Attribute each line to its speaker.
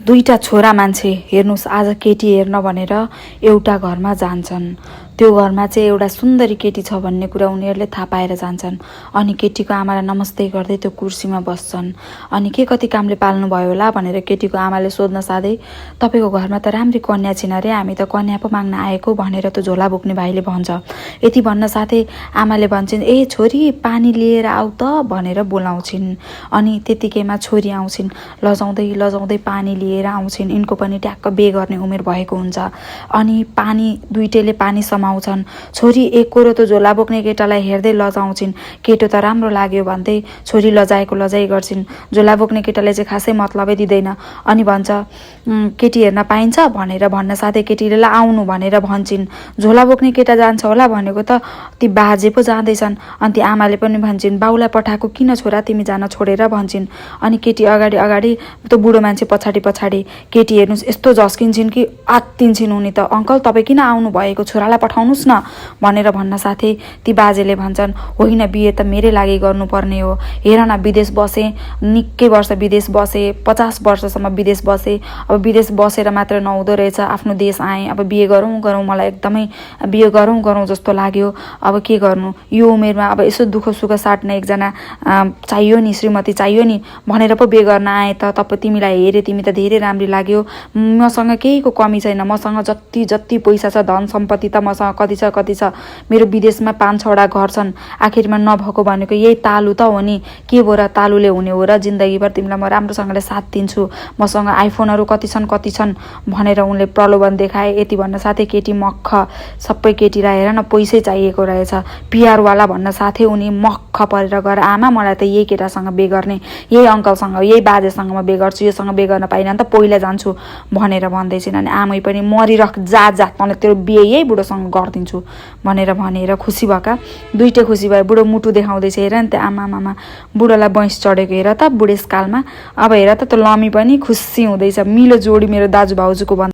Speaker 1: दुईटा छोरा मान्छे हेर्नुस् आज केटी हेर्न भनेर एउटा घरमा जान्छन्। त्यो घरमा चाहिँ एउटा सुन्दरी केटी छ भन्ने कुरा उनीहरूले थाहा पाएर जान्छन्। अनि केटीको आमालाई नमस्ते गर्दै त्यो कुर्सीमा बस्छन्। अनि के कति कामले पाल्नु भयो होला भनेर केटीको आमाले सोध्न साथै तपाईको घरमा त राम्री कन्या छिन् अरे, हामी त कन्या पो माग्न आएको भनेर त्यो झोला बोक्ने भाइले भन्छ। यति भन्न साथै आमाले भन्छन् ए छोरी पानी लिएर आऊ त भनेर बोलाउँछिन्। अनि त्यतिकैमा छोरी आउँछिन्, लजाउँदै लजाउँदै पानी लिएर आउँछिन्। यिनको पनि ट्याक्क बे गर्ने उमेर भएको हुन्छ। अनि पानी दुईटैले पानी समाउँछन्। छोरी एक कोरो त झोला बोक्ने केटालाई हेर्दै लजाउँछिन्। केटो त राम्रो लाग्यो भन्दै छोरी लजाएको लजाइ गर्छिन्। झोला बोक्ने केटाले चाहिँ खासै मतलबै दिँदैन। अनि भन्छ केटी हेर्न पाइन्छ भनेर भन्न साथै केटीले ल आउनु भनेर भन्छन्। झोला बोक्ने केटा जान्छ होला भनेको त ती बाजे पो जाँदैछन्। अनि ती आमाले पनि भन्छन् बाउलाई पठाएको किन छोरा तिमी जान छोडेर भन्छन्। अनि केटी अगाडि अगाडि त बुढो मान्छे पछाडि पछाडि। केटी हेर्नुस् यस्तो झस्किन्छन् कि आत्तिन्छन् उनी त, अङ्कल तपाईँ किन आउनु भएको, छोरालाई पठाउनुहोस् न भनेर भन्न साथै ती बाजेले भन्छन् होइन बिहे त मेरै लागि गर्नुपर्ने हो। हेर न विदेश बसेँ, निकै वर्ष विदेश बसेँ, 50 वर्षसम्म विदेश बसेँ। अब विदेश बसेर मात्र नहुँदो रहेछ, आफ्नो देश आएँ। अब बिहे गरौँ गरौँ मलाई एकदमै बिहे गरौँ गरौँ जस्तो लाग्यो। अब के गर्नु यो उमेरमा, अब यसो दुःख सुख साट्न एकजना चाहियो नि, श्रीमती चाहियो नि भनेर पो बिहे गर्न आएँ त। तिमीलाई हेरेँ, तिमी त धेरै राम्री लाग्यो। मसँग केहीको कमी छैन, मसँग जति जति पैसा छ धन सम्पत्ति त मसँग कति छ। मेरो विदेशमा 5-6वटा घर छन्। आखिरमा नभएको भनेको यही तालु त हो नि, के भो र तालुले हुने हो र, जिन्दगीभर तिमीलाई म राम्रोसँगले साथ दिन्छु, मसँग आइफोनहरू कति छन् भनेर उनले प्रलोभन देखाए। यति भन्न साथै केटी मक्ख, सबै केटीलाई हेर न पैसै चाहिएको रहेछ, पिआरवाला भन्न साथै उनी मक्ख परेर गएर आमा मलाई त यही केटासँग बे गर्ने, यही अङ्कलसँग यही बाजेसँग म बे गर्छु, योसँग बे गर्न पाइनँ नि त पहिला जान्छु भनेर भन्दैछिन्। अनि आमै पनि मरिरख जा तँलाई तेरो बिहे यही बुढोसँग गरिदिन्छु भनेर खुसी भएका। दुइटै खुसी भए। बुढो मुटु देखाउँदैछ हेर नि त आमा बुढोलाई बैंस चढेको हेर त बुढेसकालमा। अब हेर त त्यो लमी पनि खुसी हुँदैछ, मिलो जोडी मेरो दाजु भाउजूको